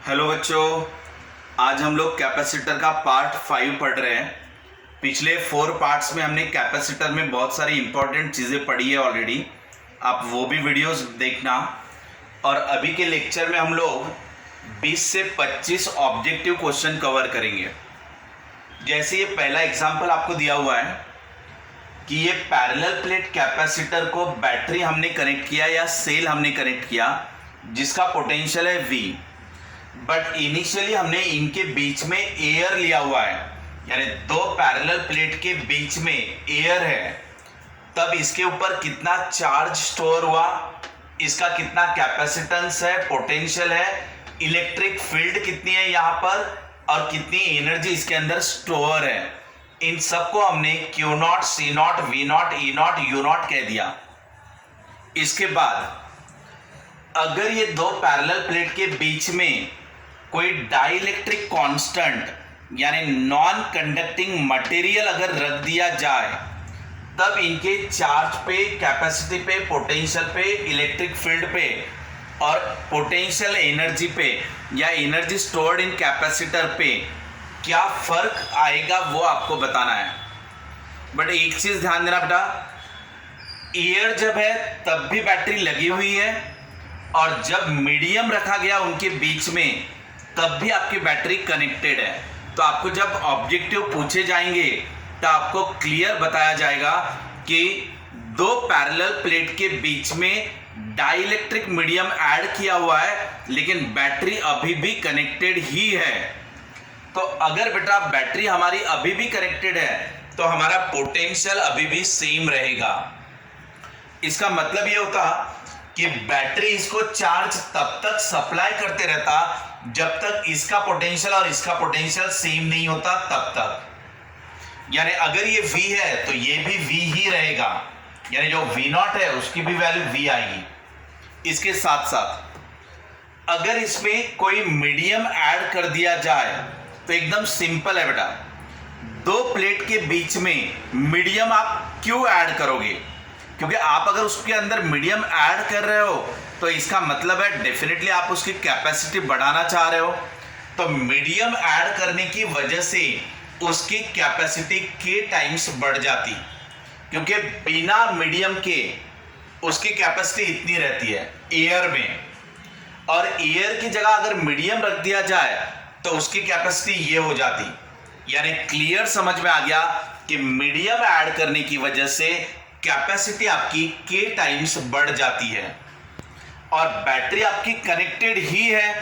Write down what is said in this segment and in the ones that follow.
Hello बच्चों, आज हम लोग कैपेसिटर का पार्ट 5 पढ़ रहे हैं। पिछले 4 पार्ट्स में हमने कैपेसिटर में बहुत सारी इंपॉर्टेंट चीज़ें पढ़ी है ऑलरेडी। आप वो भी वीडियोस देखना। और अभी के लेक्चर में हम लोग 20 से 25 ऑब्जेक्टिव क्वेश्चन कवर करेंगे। जैसे ये पहला एग्जाम्पल आपको दिया हुआ है कि ये पैरेलल प्लेट कैपेसिटर को बैटरी हमने कनेक्ट किया या सेल हमने कनेक्ट किया जिसका पोटेंशियल है V, बट इनिशियली हमने इनके बीच में एयर लिया हुआ है, यानी दो पैरेलल प्लेट के बीच में एयर है। तब इसके ऊपर कितना चार्ज स्टोर हुआ, इसका कितना कैपेसिटेंस है, पोटेंशियल है, इलेक्ट्रिक फील्ड कितनी है यहाँ पर, और कितनी एनर्जी इसके अंदर स्टोर है, इन सबको हमने Q0, C0, V0, E0, U0 कह दिया। इसके बाद अगर ये दो पैरेलल प्लेट के बीच में कोई डाइलेक्ट्रिक कांस्टेंट यानी नॉन कंडक्टिंग मटेरियल अगर रख दिया जाए, तब इनके चार्ज पे, कैपेसिटी पे, पोटेंशियल पे, इलेक्ट्रिक फील्ड पे और पोटेंशियल एनर्जी पे या एनर्जी स्टोर्ड इन कैपेसिटर पे क्या फर्क आएगा वो आपको बताना है। बट एक चीज ध्यान देना बेटा, एयर जब है तब भी बैटरी लगी हुई है, और जब मीडियम रखा गया उनके बीच में तब भी आपकी बैटरी कनेक्टेड है। तो आपको जब ऑब्जेक्टिव पूछे जाएंगे तो आपको क्लियर बताया जाएगा कि दो पैरेलल प्लेट के बीच में डाइलेक्ट्रिक मीडियम ऐड किया हुआ है लेकिन बैटरी अभी भी कनेक्टेड ही है। तो अगर बेटा बैटरी हमारी अभी भी कनेक्टेड है तो हमारा पोटेंशियल अभी भी सेम रहेगा। इसका मतलब ये होता कि बैटरी इसको चार्ज तब तक सप्लाई करते रहता जब तक इसका पोटेंशियल और इसका पोटेंशियल सेम नहीं होता तब तक। यानी अगर ये V है तो ये भी V ही रहेगा, यानी जो V0 है उसकी भी वैल्यू V आएगी। इसके साथ साथ अगर इसमें कोई मीडियम ऐड कर दिया जाए तो एकदम सिंपल है बेटा, दो प्लेट के बीच में मीडियम आप क्यों ऐड करोगे? क्योंकि आप अगर उसके अंदर मीडियम ऐड कर रहे हो तो इसका मतलब है डेफिनेटली आप उसकी कैपेसिटी बढ़ाना चाह रहे हो। तो मीडियम ऐड करने की वजह से उसकी कैपेसिटी के टाइम्स बढ़ जाती, क्योंकि बिना मीडियम के उसकी कैपेसिटी इतनी रहती है एयर में, और एयर की जगह अगर मीडियम रख दिया जाए तो उसकी कैपेसिटी ये हो जाती। यानी क्लियर समझ में आ गया कि मीडियम ऐड करने की वजह से कैपेसिटी आपकी के टाइम्स बढ़ जाती है, और बैटरी आपकी कनेक्टेड ही है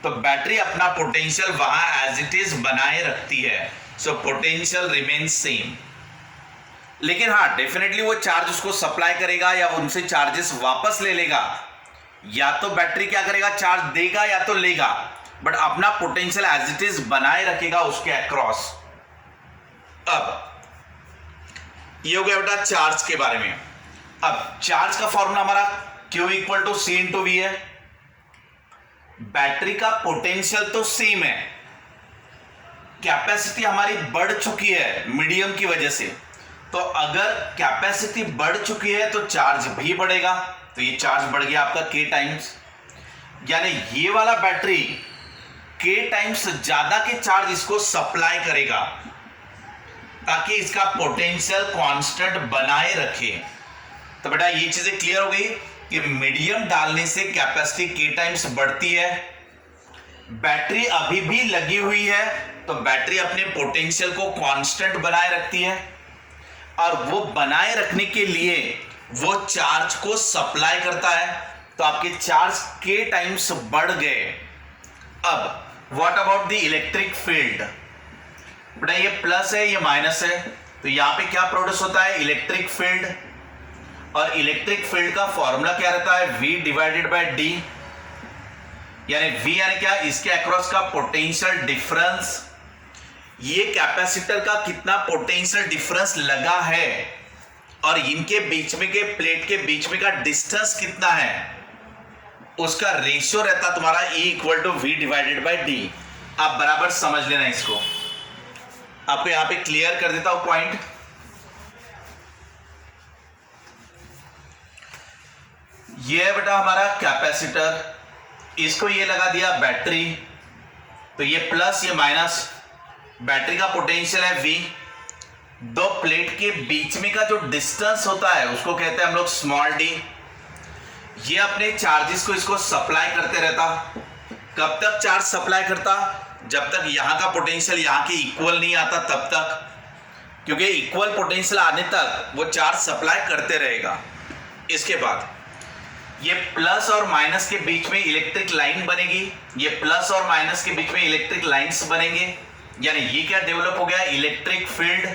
तो बैटरी अपना पोटेंशियल वहां एज इट इज बनाए रखती है। So potential remains same. लेकिन हाँ, डेफिनेटली वो चार्ज उसको सप्लाई करेगा या उनसे चार्जेस वापस ले लेगा। या तो बैटरी क्या करेगा, चार्ज देगा या तो लेगा, बट अपना पोटेंशियल एज इट इज बनाए रखेगा उसके अक्रॉस। अब ये हो गया बेटा चार्ज के बारे में। अब चार्ज का फॉर्मूला हमारा Q equal to C into V है। बैटरी का पोटेंशियल तो सेम है, कैपेसिटी हमारी बढ़ चुकी है मीडियम की वजह से। तो अगर कैपेसिटी बढ़ चुकी है तो चार्ज भी बढ़ेगा, तो ये चार्ज बढ़ गया आपका K टाइम्स। यानी ये वाला बैटरी K टाइम्स ज्यादा के चार्ज इसको सप्लाई करेगा ताकि इसका पोटेंशियल कांस्टेंट बनाए रखे। तो बेटा ये चीजें क्लियर हो गई कि मीडियम डालने से कैपेसिटी के टाइम्स बढ़ती है, बैटरी अभी भी लगी हुई है तो बैटरी अपने पोटेंशियल को कांस्टेंट बनाए रखती है, और वो बनाए रखने के लिए वो चार्ज को सप्लाई करता है, तो आपके चार्ज के टाइम्स बढ़ गए। अब what about the electric field? बेटा ये प्लस है, ये माइनस है, तो यहां पे क्या प्रोड्यूस होता है, इलेक्ट्रिक फील्ड। और इलेक्ट्रिक फील्ड का फॉर्मूला क्या रहता है, V डिवाइडेड बाय D। यानी V यानी क्या, इसके अक्रॉस का पोटेंशियल डिफरेंस। ये कैपेसिटर का कितना पोटेंशियल डिफरेंस लगा है और इनके बीच में के प्लेट के बीच में का डिस्टेंस कितना है, उसका रेशियो रहता तुम्हारा E equal to V divided by D। आप बराबर समझ लेना इसको, आपको यहां पे क्लियर कर देता हूं पॉइंट। ये है बेटा हमारा कैपेसिटर, इसको ये लगा दिया बैटरी, तो ये प्लस ये माइनस, बैटरी का पोटेंशियल है V, दो प्लेट के बीच में का जो डिस्टेंस होता है उसको कहते हैं हम लोग स्मॉल d। ये अपने चार्जेस को इसको सप्लाई करते रहता। कब तक चार्ज सप्लाई करता? जब तक यहां का पोटेंशियल यहां के इक्वल नहीं आता तब तक, क्योंकि इक्वल पोटेंशियल आने तक वो चार्ज सप्लाई करते रहेगा। इसके बाद ये प्लस और माइनस के बीच में इलेक्ट्रिक लाइन बनेगी, ये प्लस और माइनस के बीच में इलेक्ट्रिक लाइंस बनेंगे, यानी ये क्या डेवलप हो गया? Electric field.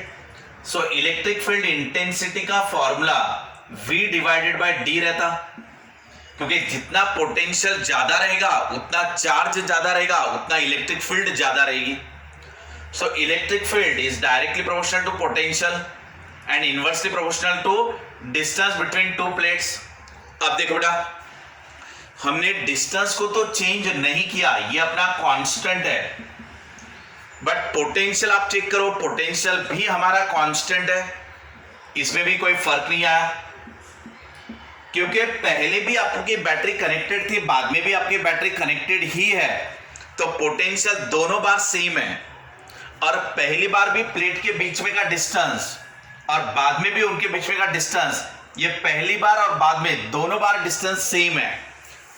So electric field intensity का formula V divided by D रहता, क्योंकि जितना पोटेंशियल ज्यादा रहेगा उतना चार्ज ज्यादा रहेगा, उतना इलेक्ट्रिक फील्ड ज्यादा रहेगी। So electric field is directly proportional to potential and inversely proportional to distance between two plates. अब देखो बेटा, हमने डिस्टेंस को तो चेंज नहीं किया, ये अपना कांस्टेंट है, बट पोटेंशियल आप चेक करो, पोटेंशियल भी हमारा कांस्टेंट है, इसमें भी कोई फर्क नहीं आया, क्योंकि पहले भी आपकी बैटरी कनेक्टेड थी, बाद में भी आपकी बैटरी कनेक्टेड ही है, तो पोटेंशियल दोनों बार सेम है। और पहली बार भी प्लेट के बीच में का डिस्टेंस और बाद में भी उनके बीच में का डिस्टेंस, ये पहली बार और बाद में दोनों बार डिस्टेंस सेम है,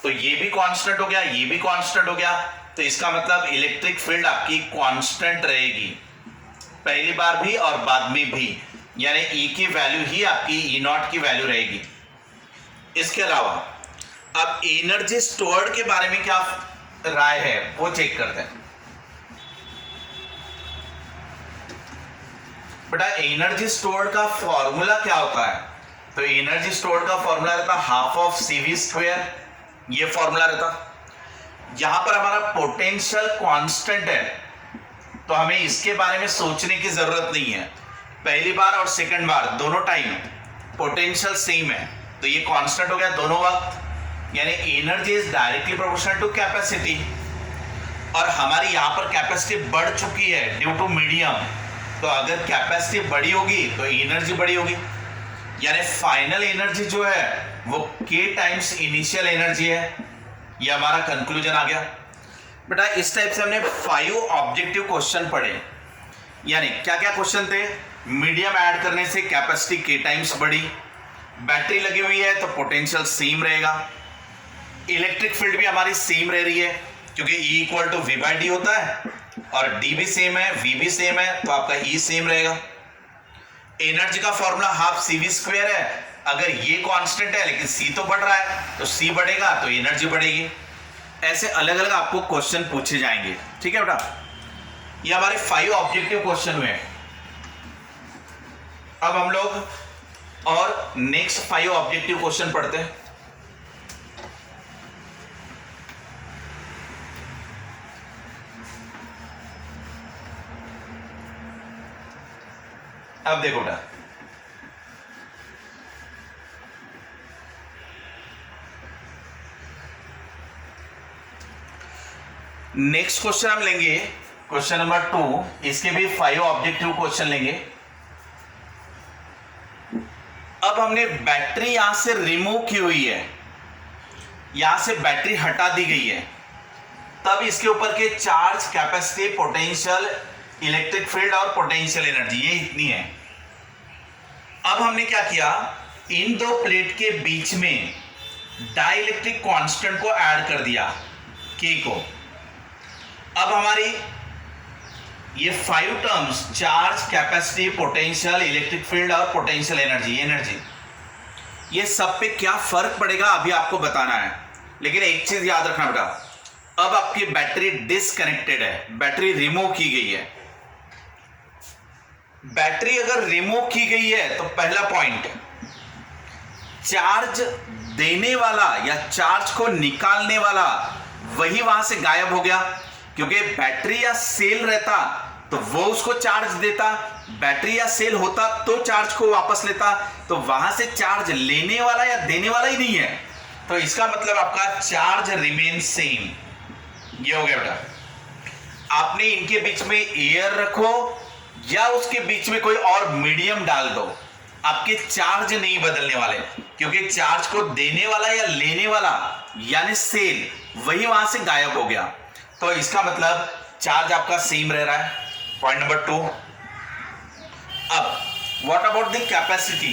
तो ये भी कांस्टेंट हो गया, ये भी कांस्टेंट हो गया। तो इसका मतलब इलेक्ट्रिक फील्ड आपकी कांस्टेंट रहेगी, पहली बार भी और बाद में भी, यानी E की वैल्यू ही आपकी E0 की वैल्यू रहेगी। इसके अलावा अब एनर्जी स्टोर्ड के बारे में क्या राय है वो चेक करते हैं। बेटा एनर्जी स्टोर्ड का फॉर्मूला क्या होता है? तो एनर्जी स्टोर्ड का फॉर्मूला रहता हाफ ऑफ CV², ये फॉर्मूला रहता। यहां पर हमारा पोटेंशियल कांस्टेंट है, तो हमें इसके बारे में सोचने की जरूरत नहीं है, पहली बार और सेकंड बार दोनों टाइम पोटेंशियल सेम है, तो ये कांस्टेंट हो गया दोनों वक्त, यानी energy is directly proportional to capacity. और हमारी यहां पर कैपेसिटी बढ़ चुकी है ड्यू टू मीडियम, तो अगर कैपेसिटी बड़ी होगी तो एनर्जी बड़ी होगी, यानी फाइनल एनर्जी जो है वो K टाइम्स इनिशियल एनर्जी है। ये हमारा कंक्लूजन आ गया। बेटा इस टाइप से हमने 5 ऑब्जेक्टिव क्वेश्चन पढ़े, यानी क्या क्या क्वेश्चन थे? मीडियम ऐड करने से कैपेसिटी K टाइम्स बढ़ी, बैटरी लगी हुई है तो पोटेंशियल सेम रहेगा, इलेक्ट्रिक फील्ड भी हमारी सेम रह रही है क्योंकि E इक्वल टू V/D होता है, और D भी सेम है, V भी सेम है, तो आपका E सेम रहेगा। एनर्जी का फॉर्मूला हाफ CV² है, अगर ये कांस्टेंट है लेकिन C तो बढ़ रहा है तो C बढ़ेगा तो एनर्जी बढ़ेगी। ऐसे अलग अलग आपको क्वेश्चन पूछे जाएंगे, ठीक है बेटा। ये हमारे 5 ऑब्जेक्टिव क्वेश्चन हुए। अब हम लोग और नेक्स्ट 5 ऑब्जेक्टिव क्वेश्चन पढ़ते हैं। अब देखो बेटा, नेक्स्ट क्वेश्चन हम लेंगे क्वेश्चन नंबर 2, इसके भी 5 ऑब्जेक्टिव क्वेश्चन लेंगे। अब हमने बैटरी यहां से रिमूव की हुई है, यहां से बैटरी हटा दी गई है, तब इसके ऊपर के charge, capacity, potential, electric field और पोटेंशियल एनर्जी ये इतनी है। अब हमने क्या किया, इन दो प्लेट के बीच में डाइलेक्ट्रिक कांस्टेंट को ऐड कर दिया, K को। अब हमारी ये 5 terms, charge, capacity, potential, electric field और पोटेंशियल एनर्जी, ये सब पे क्या फर्क पड़ेगा अभी आपको बताना है। लेकिन एक चीज याद रखना बेटा, अब आपकी बैटरी डिसकनेक्टेड है, बैटरी रिमूव की गई है। बैटरी अगर रिमूव की गई है तो पहला पॉइंट, चार्ज देने वाला या चार्ज को निकालने वाला वही वहां से गायब हो गया, क्योंकि बैटरी या सेल रहता तो वो उसको चार्ज देता, बैटरी या सेल होता तो चार्ज को वापस लेता, तो वहां से चार्ज लेने वाला या देने वाला ही नहीं है, तो इसका मतलब आपका चार्ज रिमेन सेम। ये हो गया बेटा। आपने इनके बीच में एयर रखो या उसके बीच में कोई और मीडियम डाल दो, आपके चार्ज नहीं बदलने वाले, क्योंकि चार्ज को देने वाला या लेने वाला यानी सेल वही वहां से गायब हो गया। तो इसका मतलब चार्ज आपका सेम रह रहा है, पॉइंट नंबर 2। अब व्हाट अबाउट द कैपेसिटी,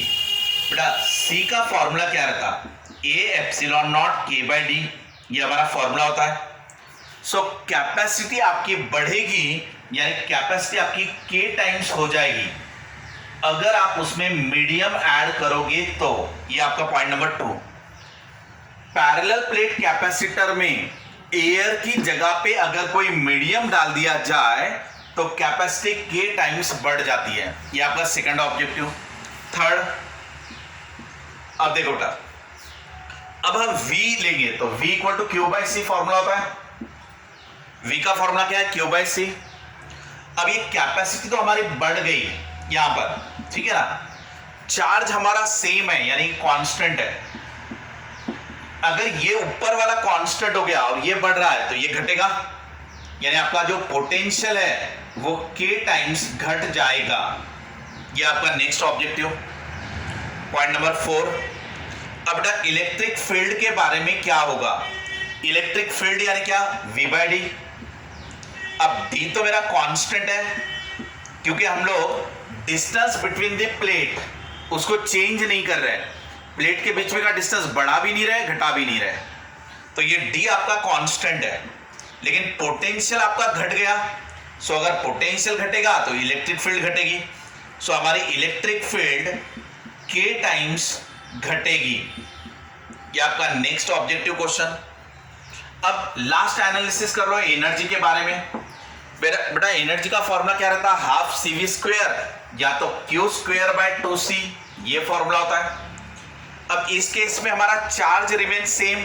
बेटा C का फॉर्मूला क्या रहता, A epsilon not K by D, ये हमारा फॉर्मूला होता है। सो कैपेसिटी आपकी बढ़ेगी, यानी कैपेसिटी आपकी K टाइम्स हो जाएगी अगर आप उसमें मीडियम ऐड करोगे तो। ये आपका point number 2। Parallel plate capacitor में एयर की जगह पे अगर कोई मीडियम डाल दिया जाए तो कैपेसिटी K टाइम्स बढ़ जाती है। ये आपका सेकंड ऑब्जेक्टिव। थर्ड, अब देखो बेटा, अब हम V लेंगे तो V equal to Q by C formula होता है। V का फॉर्मूला क्या है, Q बाई सी। अब ये कैपेसिटी तो हमारी बढ़ गई यहां पर, ठीक है ना, चार्ज हमारा सेम है यानी कांस्टेंट है। अगर ये ऊपर वाला कांस्टेंट हो गया और ये बढ़ रहा है तो ये घटेगा, यानी आपका जो पोटेंशियल है वो K टाइम्स घट जाएगा। ये आपका नेक्स्ट ऑब्जेक्टिव, पॉइंट नंबर 4। अब बेटा इलेक्ट्रिक फील्ड के बारे में क्या होगा, इलेक्ट्रिक फील्ड यानी क्या, V बाई डी। अब D तो मेरा कांस्टेंट है क्योंकि हम लोग डिस्टेंस बिटवीन द प्लेट उसको चेंज नहीं कर रहे, प्लेट के बीच में का डिस्टेंस बढ़ा भी नहीं रहे घटा भी नहीं रहे, तो ये D आपका कांस्टेंट है। लेकिन पोटेंशियल आपका घट गया, सो अगर पोटेंशियल घटेगा तो इलेक्ट्रिक फील्ड घटेगी, सो हमारी इलेक्ट्रिक फील्ड K टाइम्स घटेगी। ये आपका नेक्स्ट ऑब्जेक्टिव क्वेश्चन। अब लास्ट एनालिसिस कर लो एनर्जी के बारे में। बेटा एनर्जी का फॉर्मूला क्या रहता है, हाफ CV स्क्वायर या तो Q स्क्वायर बाय 2C, ये फॉर्मूला होता है। अब इस केस में हमारा चार्ज रिमेन सेम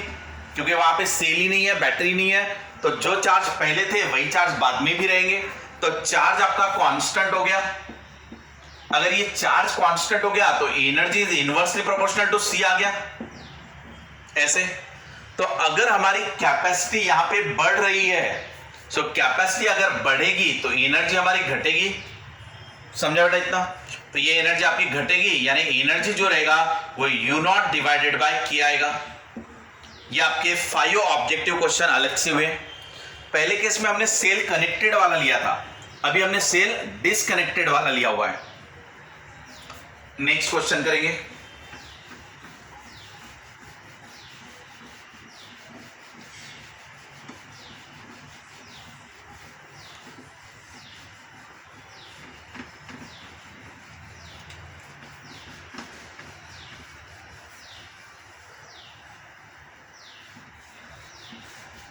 क्योंकि वहां पे सेल ही नहीं है, बैटरी नहीं है, तो जो चार्ज पहले थे वही चार्ज बाद में भी रहेंगे, तो चार्ज आपका कांस्टेंट हो गया। अगर ये चार्ज कांस्टेंट हो गया तो energy is inversely proportional to C आ गया ऐसे। तो अगर हमारी कैपेसिटी यहां पे बढ़ रही है, सो कैपेसिटी अगर बढ़ेगी तो एनर्जी हमारी घटेगी, समझा बेटा इतना। तो ये एनर्जी आपकी घटेगी यानी एनर्जी जो रहेगा वो U0 डिवाइडेड बाय K आएगा। ये आपके 5 ऑब्जेक्टिव क्वेश्चन अलग से हुए। पहले केस में हमने सेल कनेक्टेड वाला लिया था, अभी हमने सेल डिसकनेक्टेड वाला लिया हुआ है। नेक्स्ट क्वेश्चन करेंगे।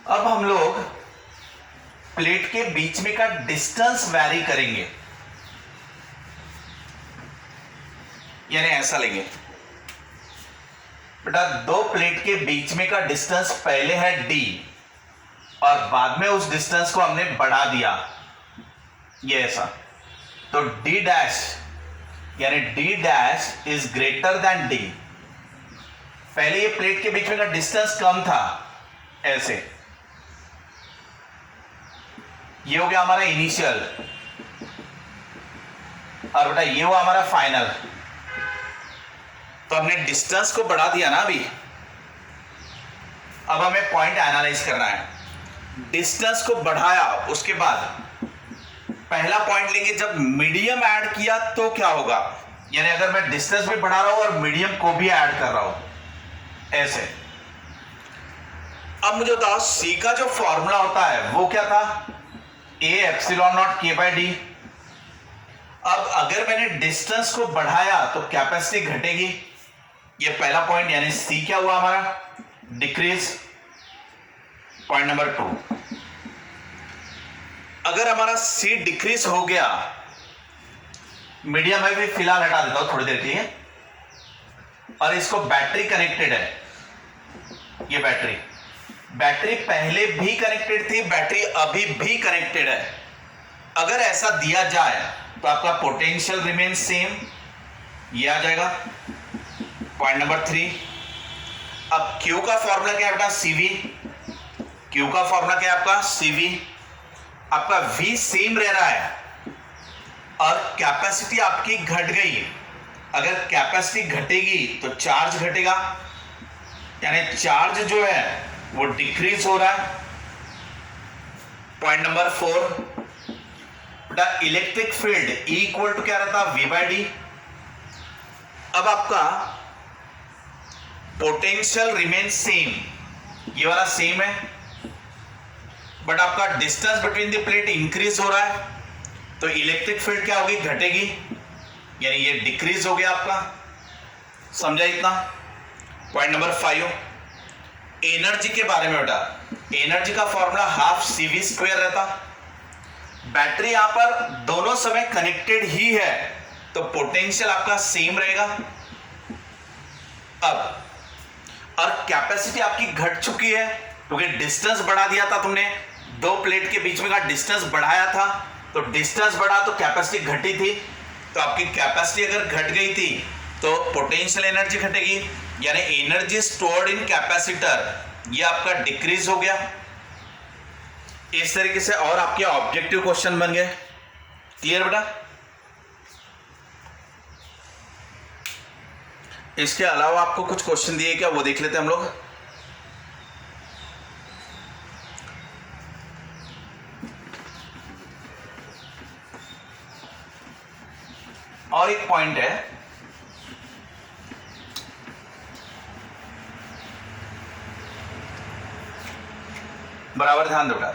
अब हम लोग प्लेट के बीच में का डिस्टेंस वैरी करेंगे, यानी ऐसा लेंगे बेटा, दो प्लेट के बीच में का डिस्टेंस पहले है D और बाद में उस डिस्टेंस को हमने बढ़ा दिया, ये ऐसा। तो D डैश यानी D dash is greater than D। पहले ये प्लेट के बीच में का डिस्टेंस कम था ऐसे, ये हो गया हमारा इनिशियल और बेटा ये हुआ हमारा फाइनल। तो हमने डिस्टेंस को बढ़ा दिया ना अभी। अब हमें पॉइंट एनालाइज करना है। डिस्टेंस को बढ़ाया, उसके बाद पहला पॉइंट लेंगे जब मीडियम ऐड किया तो क्या होगा, यानी अगर मैं डिस्टेंस भी बढ़ा रहा हूं और मीडियम को भी ऐड कर रहा हूं ऐसे। अब मुझे बताओ C का जो फॉर्मूला होता है वो क्या था, A epsilon not K by D. अब अगर मैंने डिस्टेंस को बढ़ाया तो कैपेसिटी घटेगी, ये पहला पॉइंट, यानी C क्या हुआ हमारा, डिक्रीज। पॉइंट नंबर 2, अगर हमारा C डिक्रीज हो गया, मीडियम में भी फिलहाल हटा देता हूं थोड़ी देर के लिए, और इसको बैटरी कनेक्टेड है, ये बैटरी पहले भी कनेक्टेड थी, बैटरी अभी भी कनेक्टेड है। अगर ऐसा दिया जाए तो आपका पोटेंशियल रिमेन सेम, ये आ जाएगा। पॉइंट नंबर 3, अब Q का फॉर्मूला क्या है बेटा, CV। Q का फॉर्मूला क्या है आपका, CV। आपका V सेम रह रहा है और कैपेसिटी आपकी घट गई। अगर कैपेसिटी घटेगी तो चार्ज घटेगा, यानी चार्ज जो है वो डिक्रीज हो रहा है। पॉइंट नंबर 4, बेटा electric field E equal to क्या रहता है, V/D। अब आपका पोटेंशियल रिमेन सेम, ये वाला सेम है, बट आपका distance between the plate increase हो रहा है, तो इलेक्ट्रिक फील्ड क्या होगी, घटेगी, यानी ये डिक्रीज हो गया आपका। समझा इतना? पॉइंट नंबर 5, एनर्जी के बारे में बेटा, एनर्जी का फॉर्मूला हाफ CV² रहता। बैटरी यहां पर दोनों समय कनेक्टेड ही है, तो पोटेंशियल आपका सेम रहेगा। अब और कैपेसिटी आपकी घट चुकी है क्योंकि डिस्टेंस बढ़ा दिया था तुमने, दो प्लेट के बीच में का डिस्टेंस बढ़ाया था, तो डिस्टेंस बढ़ा तो कैपेसिटी घटी थी, तो आपकी कैपेसिटी अगर घट गई थी तो पोटेंशियल एनर्जी घटेगी, यानी एनर्जी स्टोर्ड इन कैपेसिटर ये आपका डिक्रीज हो गया। इस तरीके से और आपके ऑब्जेक्टिव क्वेश्चन बन गए। क्लियर बेटा? इसके अलावा आपको कुछ क्वेश्चन दिए क्या, वो देख लेते हैं हम लोग। और एक पॉइंट है, बराबर ध्यान दो बेटा,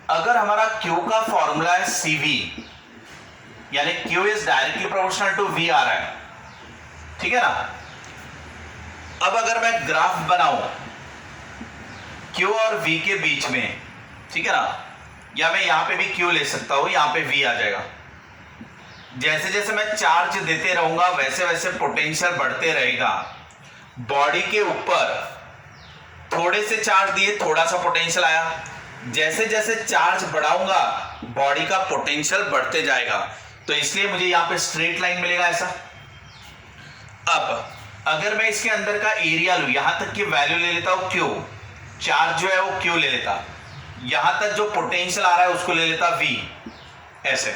अगर हमारा Q का फॉर्मूला है CV, यानी Q is directly proportional to V आ रहा है, ठीक है ना। अब अगर मैं ग्राफ बनाऊं Q और V के बीच में, ठीक है ना, या मैं यहां पे भी Q ले सकता हूं, यहां पे V आ जाएगा। जैसे जैसे मैं चार्ज देते रहूंगा वैसे वैसे पोटेंशियल बढ़ते रहेगा। बॉडी के ऊपर थोड़े से चार्ज दिए, थोड़ा सा पोटेंशियल आया, जैसे जैसे चार्ज बढ़ाऊंगा बॉडी का पोटेंशियल बढ़ते जाएगा, तो इसलिए मुझे यहां पे स्ट्रेट लाइन मिलेगा ऐसा। अब अगर मैं इसके अंदर का एरिया लूं, यहां तक की वैल्यू ले लेता हूं Q, चार्ज जो है वो Q ले लेता, यहां तक जो पोटेंशियल आ रहा है उसको ले लेता V, ऐसे।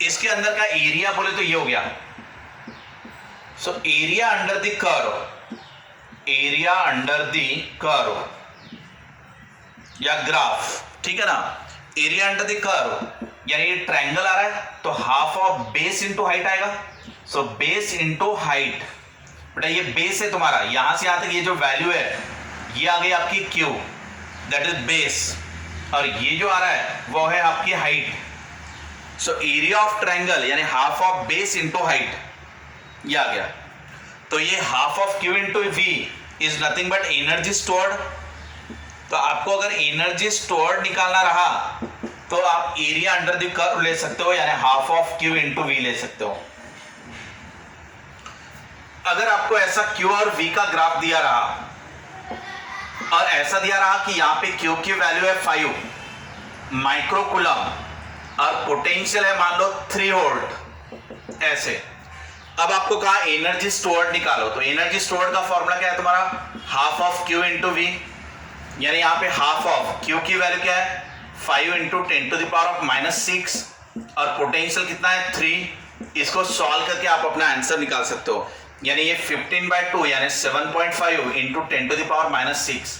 इसके अंदर का एरिया बोले तो ये हो गया, so area under the curve, area under the curve या ग्राफ, ठीक है ना। एरिया अंडर द कर्व यानी ये ट्रायंगल आ रहा है, तो half of base into height आएगा, सो बेस इंटू हाइट। बेटा ये बेस है तुम्हारा, यहां से यहां तक ये जो वैल्यू है ये आ गई आपकी Q, दैट इज बेस, और ये जो आ रहा है वो है आपकी height. So area of triangle यानी half of base into height, ये आ गया। तो ये half of Q into V is nothing but energy stored. तो आपको अगर एनर्जी स्टोर्ड निकालना रहा तो आप एरिया अंडर द कर्व ले सकते हो, यानी half of Q into V ले सकते हो। अगर आपको ऐसा Q और V का ग्राफ दिया रहा और ऐसा दिया रहा कि यहां पे Q की वैल्यू है 5 माइक्रोकूलम और पोटेंशियल है मान लो 3 वोल्ट, ऐसे। अब आपको कहा एनर्जी स्टोर्ड निकालो, तो एनर्जी स्टोर्ड का फॉर्मूला क्या है तुम्हारा, half of Q into V, यानी यहां पे हाफ ऑफ Q की वैल्यू क्या है 5 इंटू 10⁻⁻⁶, और पोटेंशियल कितना है 3। इसको सॉल्व करके आप अपना आंसर निकाल सकते हो, यानी ये 15/2 यानी 7.5 इंटू 10⁻⁻⁶,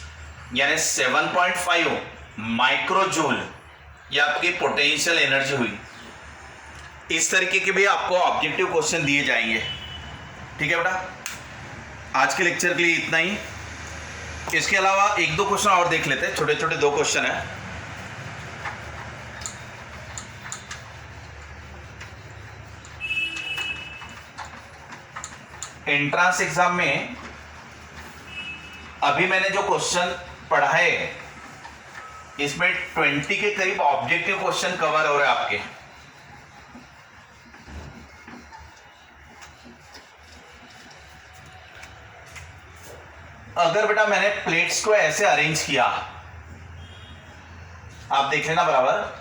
यानी 7.5 माइक्रोजूल, ये आपकी पोटेंशियल एनर्जी हुई। इस तरीके के भी आपको ऑब्जेक्टिव क्वेश्चन दिए जाएंगे, ठीक है बेटा। आज के लेक्चर के लिए इतना ही। इसके अलावा एक दो क्वेश्चन और देख लेते हैं, छोटे छोटे 2 क्वेश्चन है। एंट्रेंस एग्जाम में अभी मैंने जो क्वेश्चन पढ़ाए इसमें 20 के करीब ऑब्जेक्टिव क्वेश्चन कवर हो रहे हैं आपके। अगर बेटा मैंने प्लेट्स को ऐसे अरेंज किया, आप देख लेना बराबर,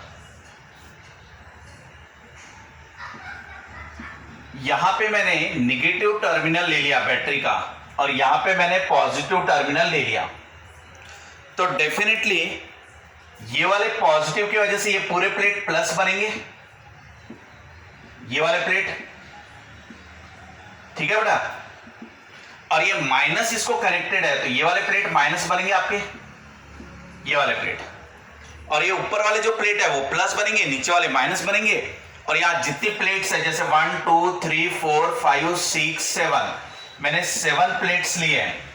यहां पे मैंने निगेटिव टर्मिनल ले लिया बैटरी का और यहां पे मैंने पॉजिटिव टर्मिनल ले लिया, तो डेफिनेटली ये वाले पॉजिटिव की वजह से ये पूरे प्लेट प्लस बनेंगे, ये वाले प्लेट, ठीक है बेटा। और ये माइनस इसको कनेक्टेड है, तो ये वाले प्लेट माइनस बनेंगे आपके, ये वाले प्लेट, और ये ऊपर वाले जो प्लेट है वो प्लस बनेंगे, नीचे वाले माइनस बनेंगे। और यहाँ जितनी प्लेट्स है जैसे 1 2 3 4 5 6 7, मैंने 7 प्लेट्स लिए हैं,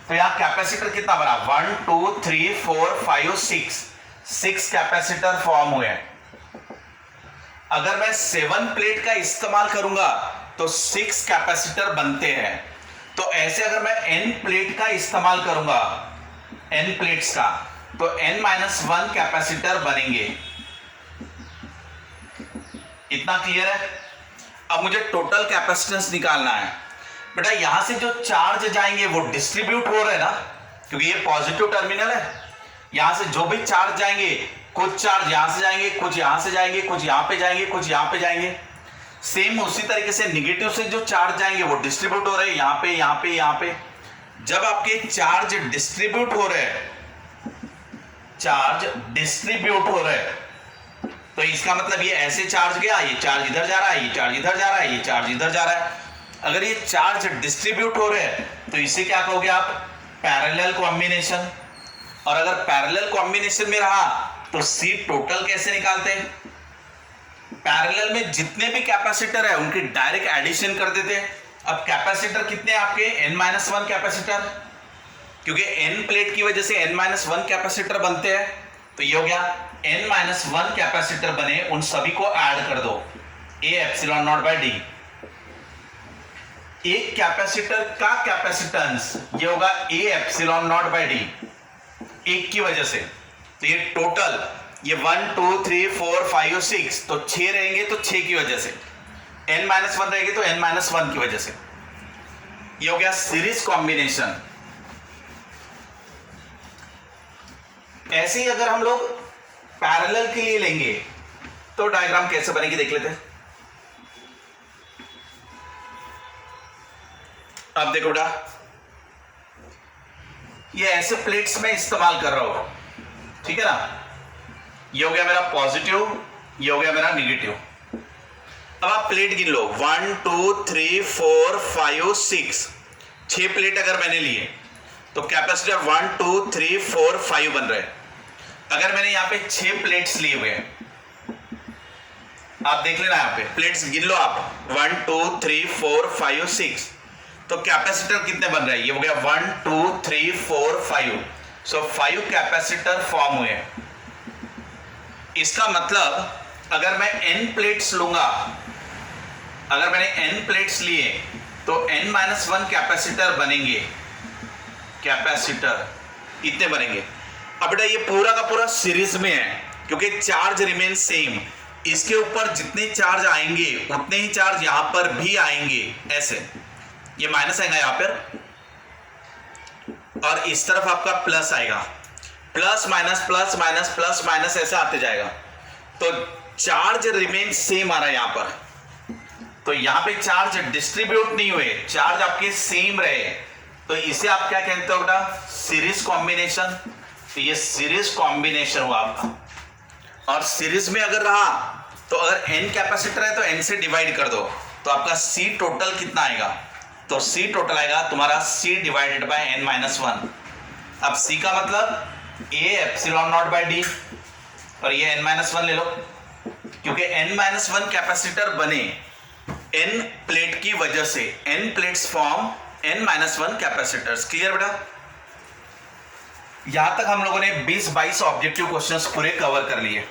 तो यहाँ कैपेसिटर कितना बना 1 2 3 4 5 6 कैपेसिटर फॉर्म हुए हैं। अगर मैं 7 प्लेट का इस्तेमाल करूंगा तो 6 कैपेसिटर बनते हैं। तो ऐसे अगर मैं n प्लेट का इस्तेमाल करूंगा, n प्लेट्स का, तो n-1 कैपेसिटर बनेंगे। इतना क्लियर है? अब मुझे टोटल कैपेसिटेंस निकालना है। बेटा यहां से जो चार्ज जाएंगे वो डिस्ट्रीब्यूट हो रहे हैं ना, क्योंकि ये पॉजिटिव टर्मिनल है। यहां से जो भी चार्ज जाएंगे, कुछ चार्ज यहां से जाएंगे, कुछ यहां से जाएंगे, कुछ यहां पे जाएंगे, कुछ यहां पे जाएंगे। सेम उसी तरीके से निगेटिव से जो चार्ज जाएंगे वो डिस्ट्रीब्यूट हो रहे हैं यहां पे, यहां पे, यहां पे। जब आपके चार्ज डिस्ट्रीब्यूट हो रहे हैं, चार्ज डिस्ट्रीब्यूट हो रहे हैं, तो इसका मतलब ये ऐसे चार्ज गया, ये चार्ज इधर जा रहा है, ये चार्ज इधर जा रहा है, ये चार्ज इधर जा रहा है। अगर ये चार्ज डिस्ट्रीब्यूट हो रहे हैं तो इसे क्या कहोगे आप? Parallel combination. और अगर पैरेलल कॉम्बिनेशन में रहा तो सी टोटल कैसे निकालते हैं? पैरेलल में जितने भी कैपेसिटर है उनकी डायरेक्ट एडिशन कर देते हैं। अब कैपेसिटर कितने हैं आपके? n-1 कैपेसिटर, क्योंकि n प्लेट की वजह से n-1 कैपेसिटर बनते हैं। तो ये हो गया n-1 कैपेसिटर बने, उन सभी को ऐड कर दो, A∈0/d। एक कैपेसिटर का कैपेसिटेंस ये होगा A∈0/d, एक की वजह से। तो ये टोटल ये 1 2 3 4 5 6, तो 6 रहेंगे तो 6 की वजह से, n-1 रहेंगे तो n-1 की वजह से। ये हो गया सीरीज कॉम्बिनेशन। ऐसे ही अगर हम लोग पैरेलल के लिए लेंगे तो डायग्राम कैसे बनेगी देख लेते हैं। अब देखो बेटा, ये ऐसे प्लेट्स में इस्तेमाल कर रहा हूं, ठीक है ना। ये हो गया मेरा पॉजिटिव, ये हो गया मेरा निगेटिव। अब आप प्लेट गिन लो, 1 2 3 4 5 6, 6 प्लेट अगर मैंने लिए तो कैपेसिटर 1 2 3 4 5 बन रहे हैं। अगर मैंने यहां पे 6 प्लेट्स लिए हुए हैं, आप देख लेना, यहां पे प्लेट्स गिन लो आप, 1 2 3 4 5 6, तो कैपेसिटर कितने बन रहे हैं? ये हो गया 1 2 3 4 5, सो 5 कैपेसिटर फॉर्म हुए। इसका मतलब अगर मैं n प्लेट्स लूंगा, अगर मैंने n प्लेट्स लिए तो n-1 कैपेसिटर बनेंगे, कैपेसिटर इतने बनेंगे। अब बेटा ये पूरा का पूरा सीरीज में है, क्योंकि चार्ज रिमेन सेम। इसके ऊपर जितने चार्ज आएंगे उतने ही चार्ज यहां पर भी आएंगे, ऐसे ये माइनस आएगा यहां पर, और इस तरफ आपका प्लस आएगा, plus minus plus minus plus minus ऐसे आते जाएगा। तो चार्ज रिमेन सेम आ रहा है यहां पर, तो यहां पे चार्ज डिस्ट्रीब्यूट नहीं हुए, चार्ज आपके सेम रहे, तो इसे आप क्या कहते हो बेटा? Series combination. तो ये सीरीज कॉम्बिनेशन हुआ आपका। और सीरीज में अगर रहा तो अगर n कैपेसिटर है तो n से डिवाइड कर दो, तो आपका C टोटल कितना आएगा? तो C टोटल आएगा तुम्हारा C डिवाइडेड बाय n-1। अब C का मतलब A∈0/d, और ये n-1 ले लो, क्योंकि n-1 कैपेसिटर बने n प्लेट की वजह से, n plates form n-1 capacitors. Clear बेटा? यहां तक हम लोगों ने 20-22 ऑब्जेक्टिव क्वेश्चंस पूरे कवर कर लिए।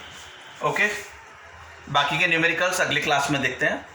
ओके, बाकी के न्यूमेरिकल्स अगले क्लास में देखते हैं।